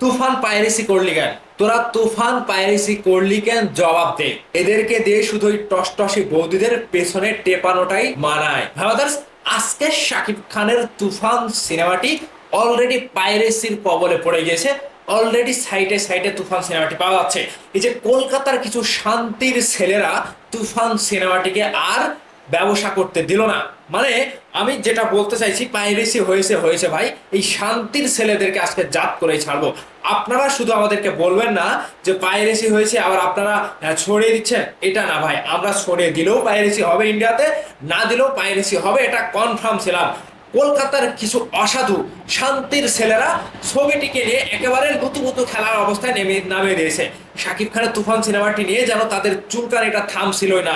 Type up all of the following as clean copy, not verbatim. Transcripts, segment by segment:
তুফান piracy করলি কেন? তোরা তুফান পাইরেসি করলি কেন জবাব দে। এদেরকে দিয়ে শুধু ওই টসটসি বৌদিদের পেছনে টেপানোটাই মানায়। ভাবাদার্স, আজকে শাকিব খানের তুফান সিনেমাটি অলরেডি পাইরেসির কবলে পড়ে গিয়েছে। অলরেডি সাইটে সাইটে তুফান সিনেমাটি পাওয়া যাচ্ছে। এই যে কলকাতার কিছু শান্তির ছেলেরা তুফান সিনেমাটিকে আর ব্যবসা করতে দিল না। মানে আমি যেটা বলতে চাইছি, পাইরেসি হয়েছে হয়েছে ভাই, এই শান্তির ছেলেদেরকে আজকে জাত করে ছাড়বো। আপনারা শুধু আমাদেরকে বলবেন না যে পাইরেসি হয়েছে আবার আপনারা ছড়িয়ে দিচ্ছেন, এটা না ভাই। আমরা ছড়িয়ে দিলেও পাইরেসি হবে ইন্ডিয়াতে, না দিলেও পাইরেসি হবে, এটা কনফার্ম ছিলাম। কলকাতার কিছু অসাধু শান্তির ছেলেরা ছবিটিকে নিয়ে একেবারে লুতু পুতু খেলার অবস্থায় নামিয়ে দিয়েছে। শাকিব খানের তুফান সিনেমাটি নিয়ে যেন তাদের চুলকানিটা থামছিলই না।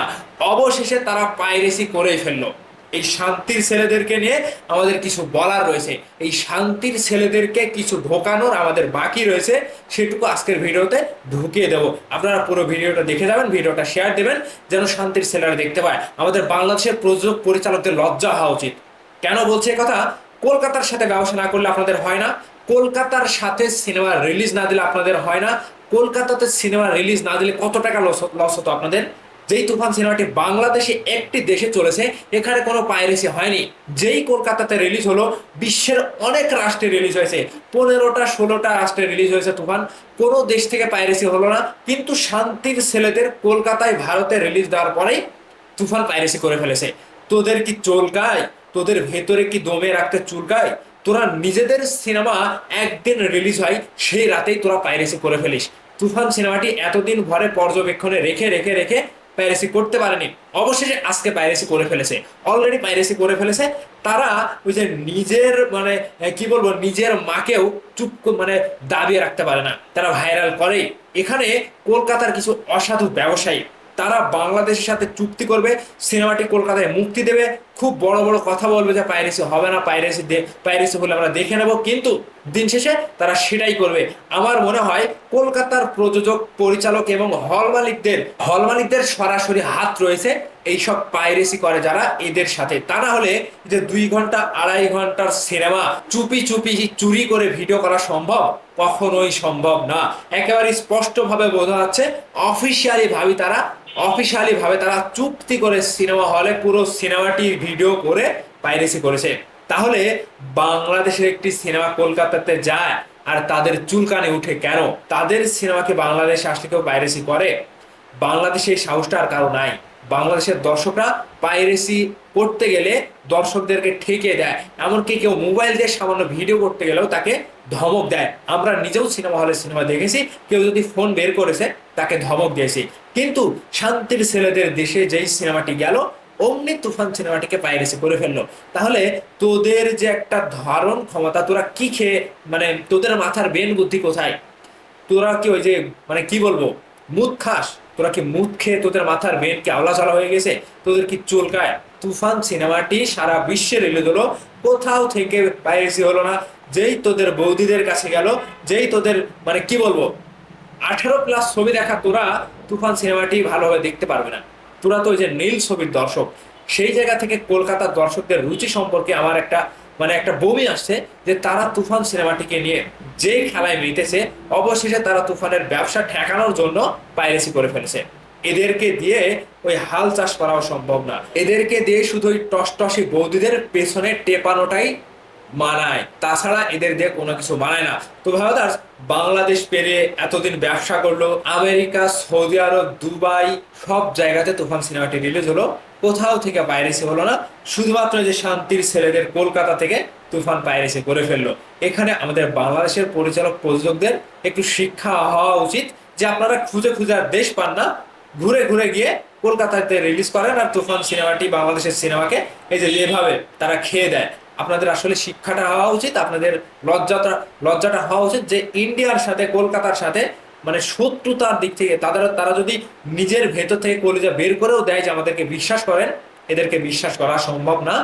অবশেষে তারা পাইরেসি করে ফেললো। এই শান্তির ছেলেদেরকে নিয়ে আমাদের কিছু বলার রয়েছে। এই শান্তির ছেলেদেরকে কিছু ঢোকানোর আমাদের বাকি রয়েছে, সেটুকু আজকের ভিডিওতে ঢুকিয়ে দেবো। আপনারা পুরো ভিডিওটা দেখে যাবেন, ভিডিওটা শেয়ার দেবেন যেন শান্তির ছেলেরা দেখতে পায়। আমাদের বাংলাদেশের প্রযোজক পরিচালকদের লজ্জা হওয়া উচিত। কেন বলছে কথা? কলকাতার সাথে ব্যবসা না করলে আপনাদের হয় না, কলকাতার সাথে সিনেমা রিলিজ না দিলে আপনাদের হয় না, কলকাতাতে সিনেমা রিলিজ না দিলে কত টাকা লস হতো আপনাদের। যেই তুফান সিনেমাটি বাংলাদেশে একটি দেশে চলেছে, এখানে কোনো পাইরেসি হয়নি। যেই কলকাতাতে রিলিজ হলো, বিশ্বের অনেক রাষ্ট্রে রিলিজ হয়েছে, 15টা 16টা রাষ্ট্রে রিলিজ হয়েছে তুফান। কোনো দেশ থেকে পাইরেসি হলো না। কিন্তু শান্তির ছেলেদের কলকাতায় ভারতে রিলিজ দেওয়ার পরেই তুফান পাইরেসি করে ফেলেছে। তোদের কি চুলকায়? তোদের ভেতরে কি দমে রাখতে চুলকায়? তোরা নিজেদের সিনেমা একদিন রিলিজ হয়, সেই রাতেই তোরা পাইরেসি করে ফেলিস। তুফান সিনেমাটি এতদিন ভরে পর্যবেক্ষণে রেখে রেখে রেখে পাইরেসি করতে পারেনি, অবশেষে আজকে পাইরেসি করে ফেলেছে। অলরেডি পাইরেসি করে ফেলেছে। তারা ওই যে নিজের মানে কি বলবো, নিজের মাকেও চুপ মানে দাবিয়ে রাখতে পারে না, তারা ভাইরাল করে। এখানে কলকাতার কিছু অসাধু ব্যবসায়ী তারা বাংলাদেশের সাথে চুক্তি করবে, সিনেমাটি কলকাতায় মুক্তি দেবে, খুব বড় বড় কথা বলবে যে পাইরেসি হবে না, পাইরেসি হলে আমরা দেখে নেব, কিন্তু দিন শেষে তারা সেটাই করবে। আমার মনে হয় কলকাতার প্রযোজক পরিচালক এবং হল মালিকদের সরাসরি হাত রয়েছে এইসব পাইরেসি করে যারা, এদের সাথে। তা না হলে যে 2 ঘন্টা 2.5 ঘন্টার সিনেমা চুপি চুপি চুরি করে ভিডিও করা সম্ভব? কখনোই সম্ভব না। একেবারে স্পষ্ট ভাবে বোঝা যাচ্ছে অফিসিয়ালি ভাবে তারা চুক্তি করে সিনেমা হলে পুরো সিনেমাটি ভিডিও করে পাইরেসি করেছে। তাহলে বাংলাদেশের একটি সিনেমা কলকাতাতে যায় আর তাদের চুলকানি উঠে কেন? তাদের সিনেমাকে বাংলাদেশে আসলে কেউ পাইরেসি করে? বাংলাদেশে এই সাহসটা আর কারো নাই। বাংলাদেশের দর্শকরা পাইরেসি করতে গেলে দর্শকদেরকে ঠেকে দেয়, এমনকি কেউ মোবাইল দিয়ে সামান্য ভিডিও করতে গেলেও তাকে ধমক দেয়। আমরা নিজেও সিনেমা হলে সিনেমা দেখেছি, কেউ যদি ফোন বের করেছে তাকে ধমক দিয়েছি। কিন্তু শান্তির ছেলেদের দেশে যেই সিনেমাটি গেল, অমনি তুফান সিনেমাটিকে পাইরেসি করে ফেললো। তাহলে তোদের যে একটা ধারণ ক্ষমতা, তোরা কি খেয়ে মানে তোদের মাথার বেন বুদ্ধি কোথায়? তোরা কি ওই যে মানে কি বলবো, মুদ খাস? তোরা কি মুদ খেয়ে তোদের মাথার বেন কি আওলা চালা হয়ে গেছে? তোদের কি চুলকায়? তুফান সিনেমাটি সারা বিশ্বে রিলিজ হলো, কোথাও থেকে পাইরেসি হলো না। যেই তোদের বৌদিদের কাছে গেল, যেই তোদের মানে কি বলবো 18+ ছবি দেখা, তোরা তুফান সিনেমাটি ভালোভাবে দেখতে পারবে না। তোরা তো ওই যে নীল ছবির দর্শক। সেই জায়গা থেকে কলকাতার দর্শকদের রুচি সম্পর্কে আমার একটা বমি আসছে যে তারা তুফান সিনেমাটিকে নিয়ে যে খেলায় মেতেছে, অবশেষে তারা তুফানের ব্যবসা ঠেকানোর জন্য পাইরেসি করে ফেলেছে। এদেরকে দিয়ে ওই হাল চাষ করাও সম্ভব না। এদেরকে দিয়ে শুধু ওই টসটসি বৌদিদের পেছনে টেপানোটাই মানায়, তাছাড়া এদের দিয়ে কোনো কিছু মানায় না। তো ভারত বাংলাদেশ পেরিয়ে এতদিন ব্যবসা করলো, আমেরিকা, সৌদি আরব, দুবাই, সব জায়গাতে তুফান সিনেমাটি রিলিজ হলো, কোথাও থেকে পাইরেসি হলো না। শুধুমাত্র যে শান্তির ছেলেদের কলকাতা থেকে তুফান পাইরেসি করে ফেললো। এখানে আমাদের বাংলাদেশের পরিচালক প্রযোজকদের একটু শিক্ষা হওয়া উচিত যে আপনারা খুঁজে খুঁজে আর দেশ পান না, ঘুরে ঘুরে গিয়ে কলকাতাতে রিলিজ করেন, আর তুফান সিনেমাটি বাংলাদেশের সিনেমাকে এই যে যেভাবে তারা খেয়ে দেয়। আপনাদের আসলে শিক্ষাটা হওয়া উচিত, আপনাদের লজ্জাটা হওয়া উচিত যে ইন্ডিয়ার সাথে কলকাতার সাথে মানে শত্রুতার দিক থেকে তারা যদি নিজের ভেতর থেকে কলিজা বের করেও দেয় যে আমাদেরকে বিশ্বাস করেন, এদেরকে বিশ্বাস করা সম্ভব না।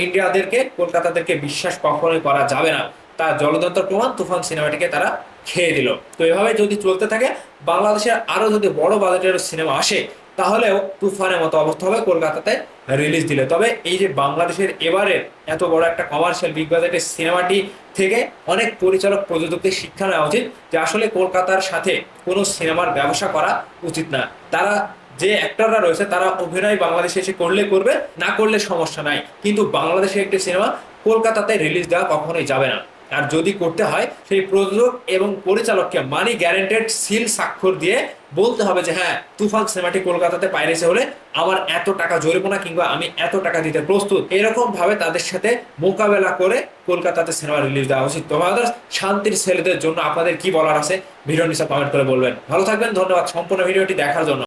ইন্ডিয়াদেরকে, কলকাতাদেরকে বিশ্বাস কখনোই করা যাবে না। তার জলযন্ত্র প্রমাণ তুফান সিনেমাটিকে তারা খেয়ে দিল। তো এভাবে যদি চলতে থাকে, বাংলাদেশের আরো যদি বড় বাজেটের সিনেমা আসে, তাহলেও তুফানের মতো অবস্থা হবে কলকাতাতে রিলিজ দিলে। তবে এই যে বাংলাদেশের এবারের এত বড় একটা কমার্শিয়াল বিগ বাজেটের সিনেমাটি থেকে অনেক পরিচালক প্রযোজকদের শিক্ষা নেওয়া উচিত যে আসলে কলকাতার সাথে কোনো সিনেমার ব্যবসা করা উচিত না। তারা যে অ্যাক্টররা রয়েছে তারা অভিনয় বাংলাদেশে এসে করলে করবে, না করলে সমস্যা নাই, কিন্তু বাংলাদেশের একটি সিনেমা কলকাতাতে রিলিজ দেওয়া কখনোই যাবে না। আর যদি করতে হয় সেই প্রযোজক এবং পরিচালককে মানি গ্যারান্টেড সিল স্বাক্ষর দিয়ে বলতে হবে যে হ্যাঁ, তুফান সিনেমাটি কলকাতাতে পাইরেসি হলে আমার এত টাকা জরিমানা কিংবা আমি এত টাকা দিতে প্রস্তুত, এরকম ভাবে তাদের সাথে মোকাবেলা করে কলকাতাতে সিনেমা রিলিজ দেওয়া উচিত। তো আমাদের শান্তির ছেলেদের জন্য আপনাদের কি বলার আছে ভিডিও নিচে কমেন্ট করে বলবেন। ভালো থাকবেন, ধন্যবাদ সম্পূর্ণ ভিডিওটি দেখার জন্য।